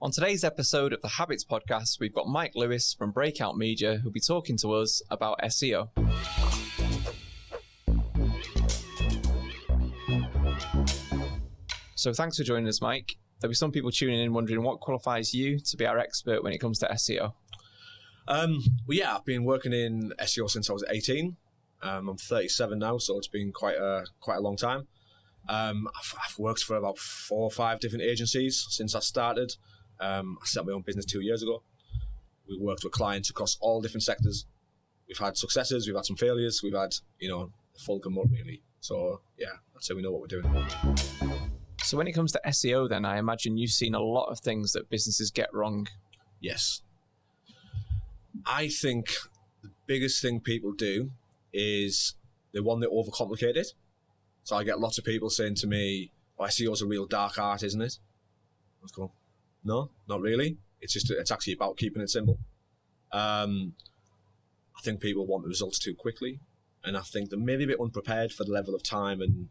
On today's episode of the Habitz Podcast, we've got Mike Lewis from Breakout Media who'll be talking to us about SEO. So thanks for joining us, Mike. There'll be some people tuning in wondering what qualifies you to be our expert when it comes to SEO. I've been working in SEO since I was 18. I'm 37 now, so it's been quite a long time. I've worked for about 4 or 5 different agencies since I started. I set up my own business 2 years ago. We worked with clients across all different sectors. We've had successes, we've had some failures, we've had, the full gamut really. So yeah, that's how we know what we're doing. So when it comes to SEO then, I imagine you've seen a lot of things that businesses get wrong. Yes. I think the biggest thing people do is they overcomplicate it. So I get lots of people saying to me, SEO is a real dark art, isn't it? I go, no, not really. It's actually about keeping it simple. I think people want the results too quickly. And I think they're maybe a bit unprepared for the level of time and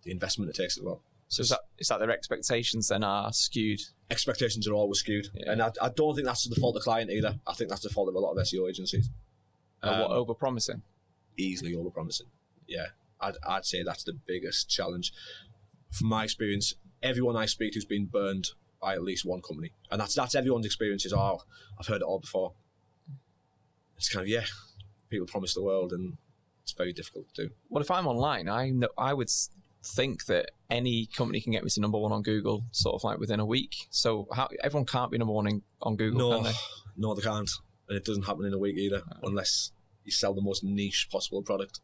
the investment it takes as well. So is that their expectations then are skewed? Expectations are always skewed. Yeah. And I don't think that's the fault of the client either. I think that's the fault of a lot of SEO agencies. What, over-promising? Easily over-promising. Yeah. I'd say that's the biggest challenge. From my experience, everyone I speak to has been burned by at least one company. And that's everyone's experience is, I've heard it all before. It's kind of, people promise the world and it's very difficult to do. Well, if I'm online, I would think that any company can get me to number 1 on Google sort of like within a week. So everyone can't be number 1 on Google, can they? No, they can't. And it doesn't happen in a week either, unless you sell the most niche possible product.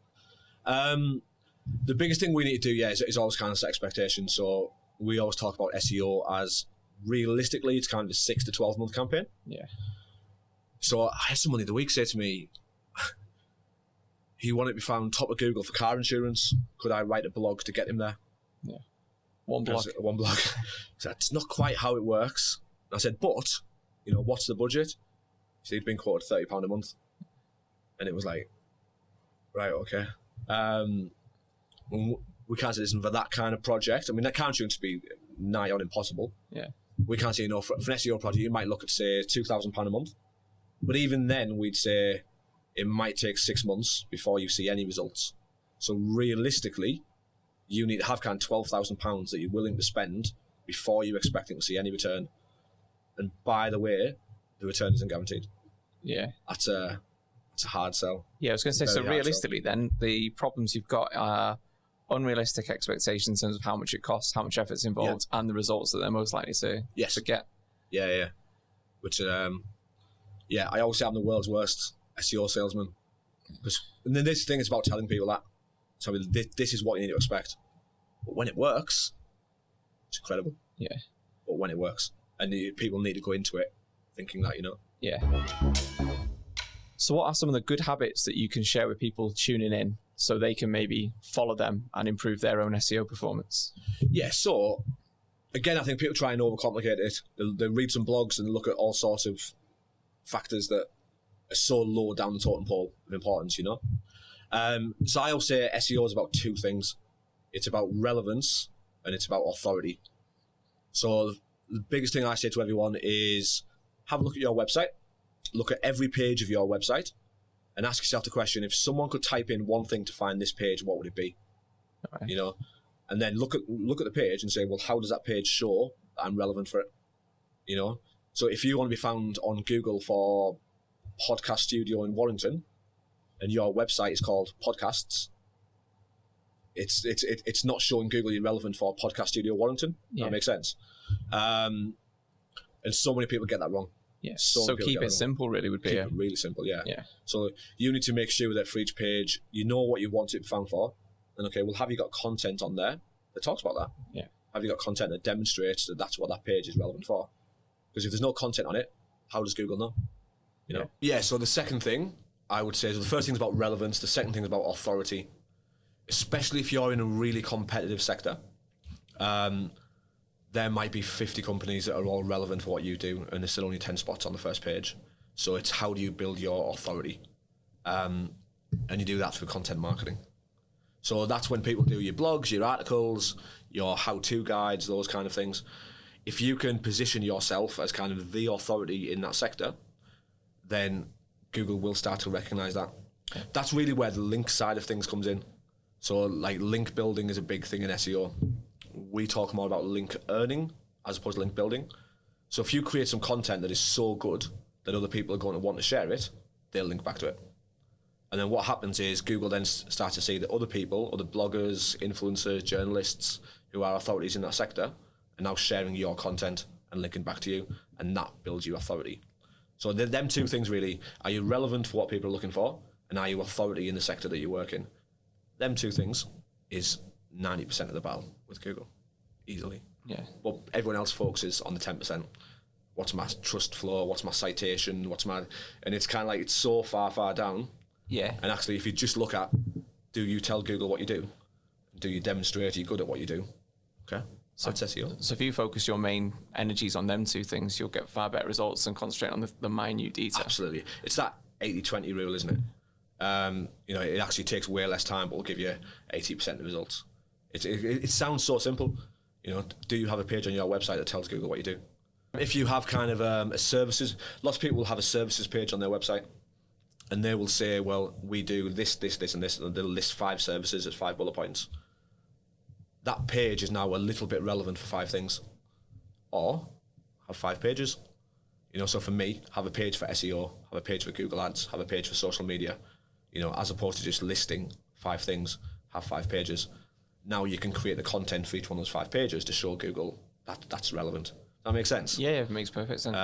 The biggest thing we need to do, is always kind of set expectations. So we always talk about SEO as realistically, it's kind of a 6 to 12 month campaign. Yeah. So I had someone the other week say to me, he wanted to be found top of Google for car insurance. Could I write a blog to get him there? Yeah. One blog. So that's not quite how it works. And I said, but, what's the budget? So he'd been quoted £30 a month. And it was like, right, okay. We can't say this for that kind of project. I mean, that car insurance would be nigh on impossible. Yeah. We can't say, for an SEO project, you might look at, say, £2,000 a month. But even then, we'd say it might take 6 months before you see any results. So realistically, you need to have kind of £12,000 that you're willing to spend before you're expecting to see any return. And by the way, the return isn't guaranteed. Yeah. It's a hard sell. Yeah, I was going to say, so realistically then, the problems you've got are unrealistic expectations in terms of how much it costs, how much effort's involved, and the results that they're most likely to get. Yeah. Which, I always say I'm the world's worst SEO salesman. And then this thing is about telling people that. So this is what you need to expect. But when it works, it's incredible. Yeah. But when it works. And people need to go into it thinking that, Yeah. So what are some of the good habits that you can share with people tuning in so they can maybe follow them and improve their own SEO performance? Yeah, so again, I think people try and overcomplicate it. They read some blogs and look at all sorts of factors that are so low down the totem pole of importance, So I always say SEO is about 2 things. It's about relevance and it's about authority. So the biggest thing I say to everyone is have a look at your website. Look at every page of your website and ask yourself the question, if someone could type in one thing to find this page, what would it be? Right. And then look at the page and say, well, how does that page show that I'm relevant for it? So if you want to be found on Google for podcast studio in Warrington and your website is called podcasts, it's not showing Google you're relevant for podcast studio Warrington. Yeah. That makes sense. And so many people get that wrong. Yeah. So keep it simple really would be. Keep it really simple, yeah. So you need to make sure that for each page, you know what you want it found for. And okay, well, have you got content on there that talks about that? Yeah. Have you got content that demonstrates that that's what that page is relevant for? Because if there's no content on it, how does Google know? Yeah, so the second thing I would say is the first thing is about relevance. The second thing is about authority, especially if you're in a really competitive sector. There might be 50 companies that are all relevant for what you do, and there's still only 10 spots on the first page. So it's how do you build your authority? And you do that through content marketing. So that's when people do your blogs, your articles, your how-to guides, those kind of things. if you can position yourself as kind of the authority in that sector, then Google will start to recognize that. Okay. That's really where the link side of things comes in. So like link building is a big thing in SEO. We talk more about link earning as opposed to link building. So if you create some content that is so good that other people are going to want to share it, they'll link back to it. And then what happens is Google then starts to see that other people, other bloggers, influencers, journalists who are authorities in that sector are now sharing your content and linking back to you, and that builds your authority. So them two things really, are you relevant for what people are looking for, and are you authority in the sector that you work in? Them two things is 90% of the battle with Google, easily. Yeah. But everyone else focuses on the 10%. What's my trust flow? What's my citation? And it's kind of like, it's so far down. Yeah. And actually, if you just look at, do you tell Google what you do? Do you demonstrate you're good at what you do? Okay. So that's SEO. So if you focus your main energies on them two things, you'll get far better results than concentrate on the minute detail. Absolutely. It's that 80-20 rule, isn't it? It actually takes way less time, but will give you 80% of the results. It sounds so simple. Do you have a page on your website that tells Google what you do? If you have kind of a services, lots of people will have a services page on their website, and they will say, well, we do this, and this, and they'll list 5 services as 5 bullet points. That page is now a little bit relevant for 5 things. Or have 5 pages. So for me, have a page for SEO, have a page for Google Ads, have a page for social media, as opposed to just listing 5 things, have 5 pages. Now you can create the content for each one of those 5 pages to show Google that's relevant. That makes sense? Yeah, it makes perfect sense.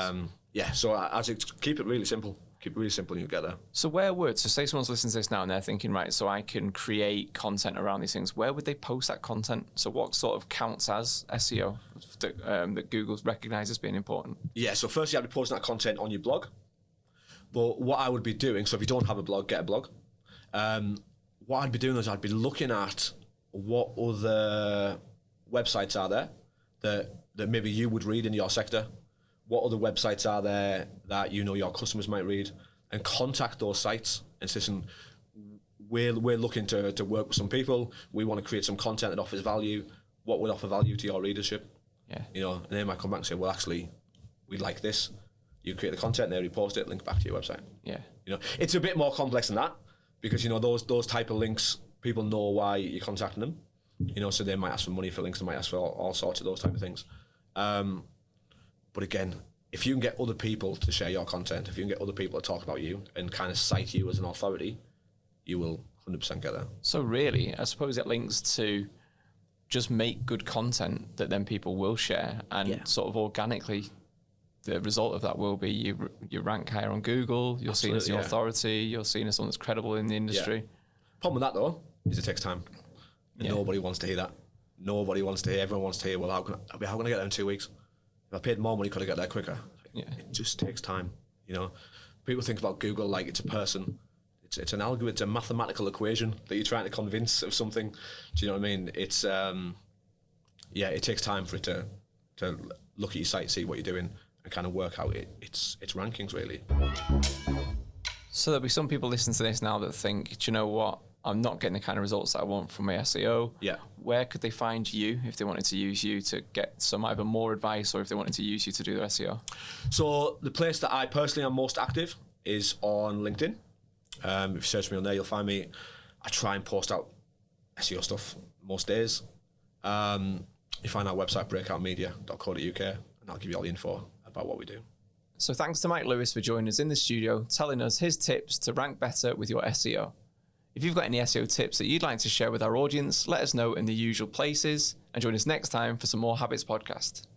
So keep it really simple. Keep it really simple and you'll get there. So so say someone's listening to this now and they're thinking, right, so I can create content around these things. Where would they post that content? So what sort of counts as SEO that Google recognises as being important? Yeah, so first you have to post that content on your blog. But what I would be doing, so if you don't have a blog, get a blog. What I'd be doing is I'd be looking at what other websites are there that maybe you would read in your sector. What other websites are there that your customers might read, and contact those sites and say, listen, we're looking to work with some people. We want to create some content that offers value. What would offer value to your readership? Yeah. And they might come back and say, well, actually, we'd like this. You create the content, they repost it, link back to your website. Yeah. It's a bit more complex than that because, those type of links, people know why you're contacting them. So they might ask for money for links, they might ask for all sorts of those type of things. But again, if you can get other people to share your content, if you can get other people to talk about you and kind of cite you as an authority, you will 100% get there. So really, I suppose it links to just make good content that then people will share, and sort of organically, the result of that will be you rank higher on Google, you're seen as the authority, you're seen as someone that's credible in the industry. Yeah. Problem with that though is it takes time. And nobody wants to hear that. Everyone wants to hear, well, how can I get there in 2 weeks? If I paid more money, could I get there quicker? Yeah. It just takes time. People think about Google like it's a person. It's an algorithm, it's a mathematical equation that you're trying to convince of something. Do you know what I mean? It's it takes time for it to look at your site, see what you're doing, and kind of work out its rankings really. So there'll be some people listening to this now that think, do you know what? I'm not getting the kind of results that I want from my SEO. Yeah. Where could they find you if they wanted to use you to get some either more advice or if they wanted to use you to do their SEO? So the place that I personally am most active is on LinkedIn. If you search me on there, you'll find me. I try and post out SEO stuff most days. You find our website, breakoutmedia.co.uk, and I'll give you all the info about what we do. So thanks to Mike Lewis for joining us in the studio, telling us his tips to rank better with your SEO. If you've got any SEO tips that you'd like to share with our audience, let us know in the usual places, and join us next time for some more Habitz Podcast.